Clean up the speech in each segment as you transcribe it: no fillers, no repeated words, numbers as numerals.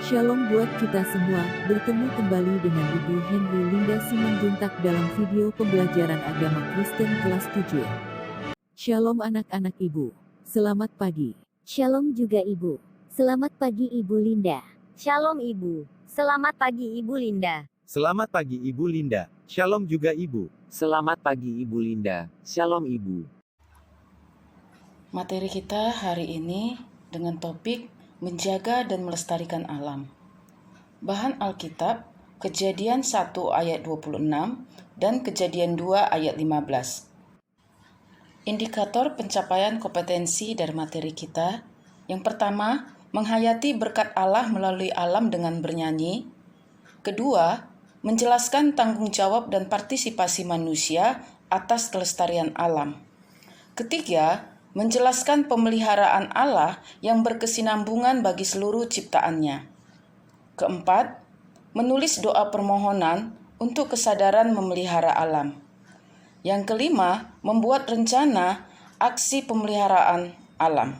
Shalom buat kita semua, bertemu kembali dengan Ibu Henry Linda Simanjuntak dalam video pembelajaran agama Kristen kelas 7. Shalom anak-anak Ibu, selamat pagi. Shalom juga Ibu. Selamat pagi Ibu Linda. Shalom Ibu. Selamat pagi Ibu Linda. Selamat pagi Ibu Linda. Shalom juga Ibu. Selamat pagi Ibu Linda. Shalom Ibu. Materi kita hari ini dengan topik menjaga dan melestarikan alam. Bahan Alkitab, Kejadian 1 ayat 26 dan Kejadian 2 ayat 15. Indikator pencapaian kompetensi dari materi kita, yang pertama, menghayati berkat Allah melalui alam dengan bernyanyi. Kedua, menjelaskan tanggung jawab dan partisipasi manusia atas kelestarian alam. Ketiga, menjelaskan pemeliharaan Allah yang berkesinambungan bagi seluruh ciptaannya. Keempat, menulis doa permohonan untuk kesadaran memelihara alam. Yang kelima, membuat rencana aksi pemeliharaan alam.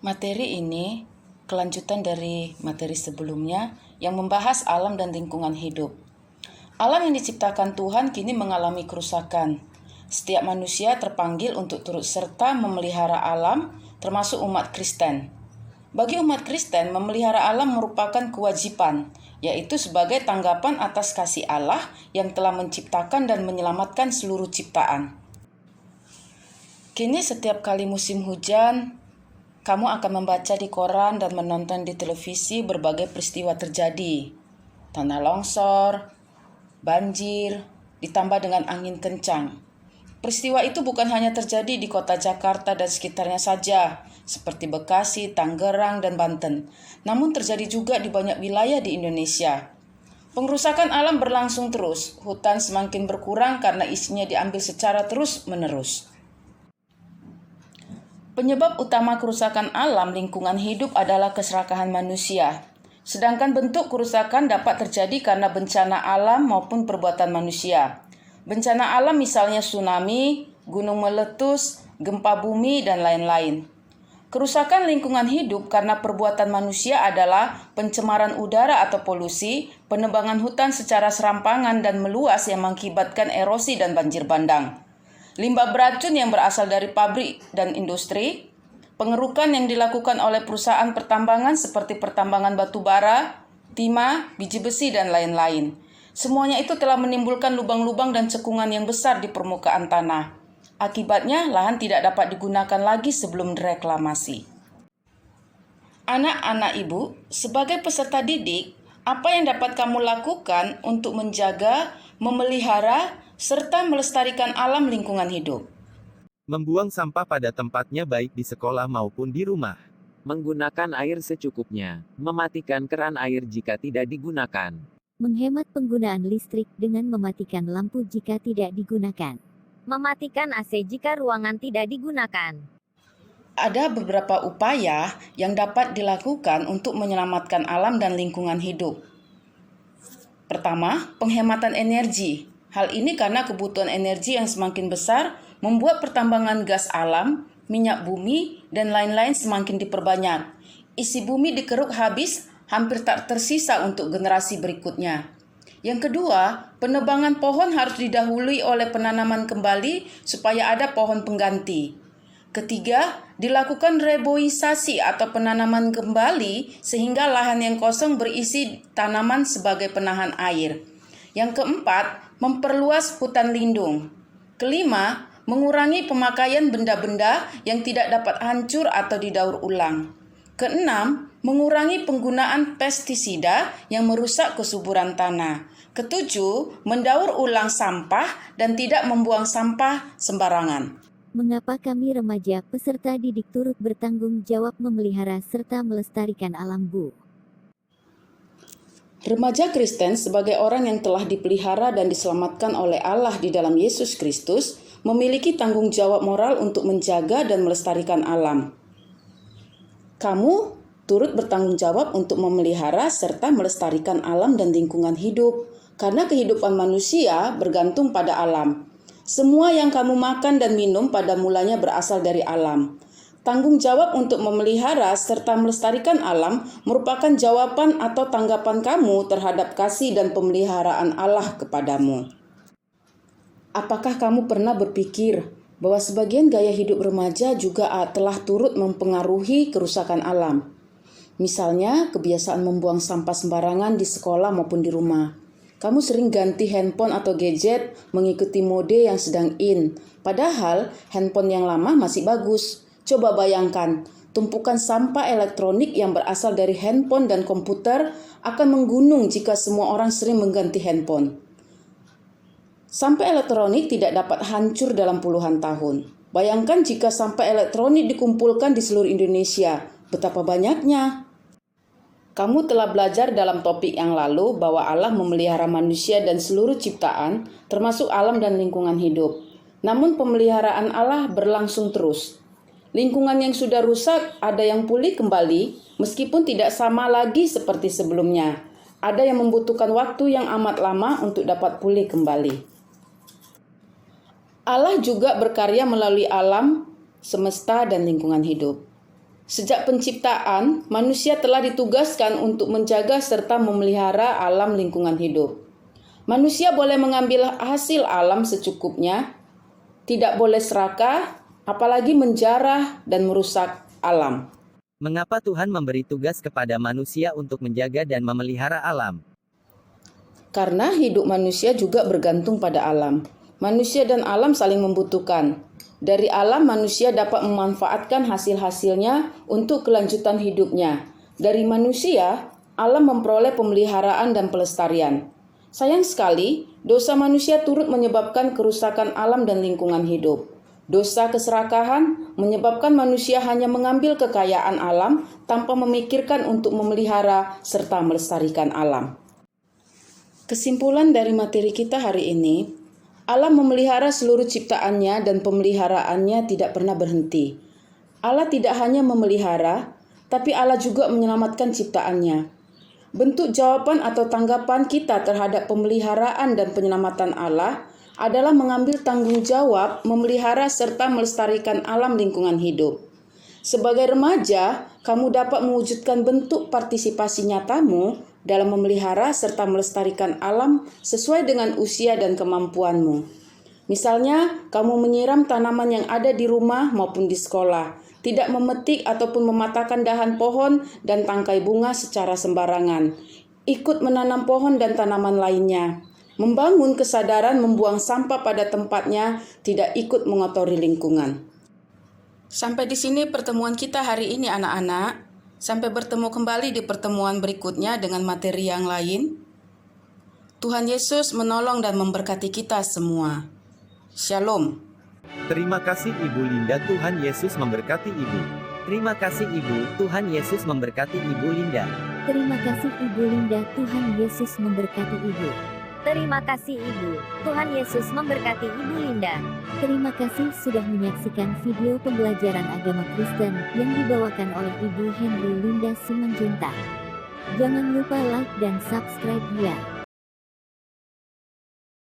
Materi ini kelanjutan dari materi sebelumnya yang membahas alam dan lingkungan hidup. Alam yang diciptakan Tuhan kini mengalami kerusakan. Setiap manusia terpanggil untuk turut serta memelihara alam, termasuk umat Kristen. Bagi umat Kristen, memelihara alam merupakan kewajiban, yaitu sebagai tanggapan atas kasih Allah yang telah menciptakan dan menyelamatkan seluruh ciptaan. Kini setiap kali musim hujan, kamu akan membaca di koran dan menonton di televisi berbagai peristiwa terjadi. Tanah longsor, banjir, ditambah dengan angin kencang. Peristiwa itu bukan hanya terjadi di kota Jakarta dan sekitarnya saja, seperti Bekasi, Tangerang, dan Banten, namun terjadi juga di banyak wilayah di Indonesia. Pengrusakan alam berlangsung terus, hutan semakin berkurang karena isinya diambil secara terus-menerus. Penyebab utama kerusakan alam lingkungan hidup adalah keserakahan manusia. Sedangkan bentuk kerusakan dapat terjadi karena bencana alam maupun perbuatan manusia. Bencana alam misalnya tsunami, gunung meletus, gempa bumi, dan lain-lain. Kerusakan lingkungan hidup karena perbuatan manusia adalah pencemaran udara atau polusi, penebangan hutan secara serampangan dan meluas yang mengakibatkan erosi dan banjir bandang. Limbah beracun yang berasal dari pabrik dan industri, pengerukan yang dilakukan oleh perusahaan pertambangan seperti pertambangan batu bara, timah, biji besi, dan lain-lain. Semuanya itu telah menimbulkan lubang-lubang dan cekungan yang besar di permukaan tanah. Akibatnya, lahan tidak dapat digunakan lagi sebelum direklamasi. Anak-anak Ibu, sebagai peserta didik, apa yang dapat kamu lakukan untuk menjaga, memelihara, serta melestarikan alam lingkungan hidup? Membuang sampah pada tempatnya baik di sekolah maupun di rumah. Menggunakan air secukupnya. Mematikan keran air jika tidak digunakan. Menghemat penggunaan listrik dengan mematikan lampu jika tidak digunakan. Mematikan AC jika ruangan tidak digunakan. Ada beberapa upaya yang dapat dilakukan untuk menyelamatkan alam dan lingkungan hidup. Pertama, penghematan energi. Hal ini karena kebutuhan energi yang semakin besar membuat pertambangan gas alam, minyak bumi, dan lain-lain semakin diperbanyak. Isi bumi dikeruk habis, hampir tak tersisa untuk generasi berikutnya. Yang kedua, penebangan pohon harus didahului oleh penanaman kembali supaya ada pohon pengganti. Ketiga, dilakukan reboisasi atau penanaman kembali sehingga lahan yang kosong berisi tanaman sebagai penahan air. Yang keempat, memperluas hutan lindung. Kelima, mengurangi pemakaian benda-benda yang tidak dapat hancur atau didaur ulang. Keenam, mengurangi penggunaan pestisida yang merusak kesuburan tanah. Ketujuh, mendaur ulang sampah dan tidak membuang sampah sembarangan. Mengapa kami remaja peserta didik turut bertanggung jawab memelihara serta melestarikan alam, Bu? Remaja Kristen sebagai orang yang telah dipelihara dan diselamatkan oleh Allah di dalam Yesus Kristus memiliki tanggung jawab moral untuk menjaga dan melestarikan alam. Kamu turut bertanggung jawab untuk memelihara serta melestarikan alam dan lingkungan hidup, karena kehidupan manusia bergantung pada alam. Semua yang kamu makan dan minum pada mulanya berasal dari alam. Tanggung jawab untuk memelihara serta melestarikan alam merupakan jawaban atau tanggapan kamu terhadap kasih dan pemeliharaan Allah kepadamu. Apakah kamu pernah berpikir bahwa sebagian gaya hidup remaja juga telah turut mempengaruhi kerusakan alam? Misalnya, kebiasaan membuang sampah sembarangan di sekolah maupun di rumah. Kamu sering ganti handphone atau gadget mengikuti mode yang sedang in, padahal handphone yang lama masih bagus. Coba bayangkan, tumpukan sampah elektronik yang berasal dari handphone dan komputer akan menggunung jika semua orang sering mengganti handphone. Sampah elektronik tidak dapat hancur dalam puluhan tahun. Bayangkan jika sampah elektronik dikumpulkan di seluruh Indonesia, betapa banyaknya. Kamu telah belajar dalam topik yang lalu bahwa Allah memelihara manusia dan seluruh ciptaan, termasuk alam dan lingkungan hidup. Namun pemeliharaan Allah berlangsung terus. Lingkungan yang sudah rusak ada yang pulih kembali, meskipun tidak sama lagi seperti sebelumnya. Ada yang membutuhkan waktu yang amat lama untuk dapat pulih kembali. Allah juga berkarya melalui alam, semesta, dan lingkungan hidup. Sejak penciptaan, manusia telah ditugaskan untuk menjaga serta memelihara alam lingkungan hidup. Manusia boleh mengambil hasil alam secukupnya, tidak boleh serakah, apalagi menjarah dan merusak alam. Mengapa Tuhan memberi tugas kepada manusia untuk menjaga dan memelihara alam? Karena hidup manusia juga bergantung pada alam. Manusia dan alam saling membutuhkan. Dari alam, manusia dapat memanfaatkan hasil-hasilnya untuk kelanjutan hidupnya. Dari manusia, alam memperoleh pemeliharaan dan pelestarian. Sayang sekali, dosa manusia turut menyebabkan kerusakan alam dan lingkungan hidup. Dosa keserakahan menyebabkan manusia hanya mengambil kekayaan alam tanpa memikirkan untuk memelihara serta melestarikan alam. Kesimpulan dari materi kita hari ini, alam memelihara seluruh ciptaannya dan pemeliharaannya tidak pernah berhenti. Allah tidak hanya memelihara, tapi Allah juga menyelamatkan ciptaannya. Bentuk jawaban atau tanggapan kita terhadap pemeliharaan dan penyelamatan Allah adalah mengambil tanggung jawab memelihara serta melestarikan alam lingkungan hidup. Sebagai remaja, kamu dapat mewujudkan bentuk partisipasi nyatamu dalam memelihara serta melestarikan alam sesuai dengan usia dan kemampuanmu. Misalnya, kamu menyiram tanaman yang ada di rumah maupun di sekolah, tidak memetik ataupun mematahkan dahan pohon dan tangkai bunga secara sembarangan, ikut menanam pohon dan tanaman lainnya, membangun kesadaran membuang sampah pada tempatnya, tidak ikut mengotori lingkungan. Sampai di sini pertemuan kita hari ini anak-anak. Sampai bertemu kembali di pertemuan berikutnya dengan materi yang lain. Tuhan Yesus menolong dan memberkati kita semua. Shalom. Terima kasih Ibu Linda, Tuhan Yesus memberkati Ibu. Terima kasih Ibu, Tuhan Yesus memberkati Ibu Linda. Terima kasih Ibu Linda, Tuhan Yesus memberkati Ibu. Terima kasih Ibu. Tuhan Yesus memberkati Ibu Linda. Terima kasih sudah menyaksikan video pembelajaran agama Kristen yang dibawakan oleh Ibu Henry Linda Simanjuntak. Jangan lupa like dan subscribe ya.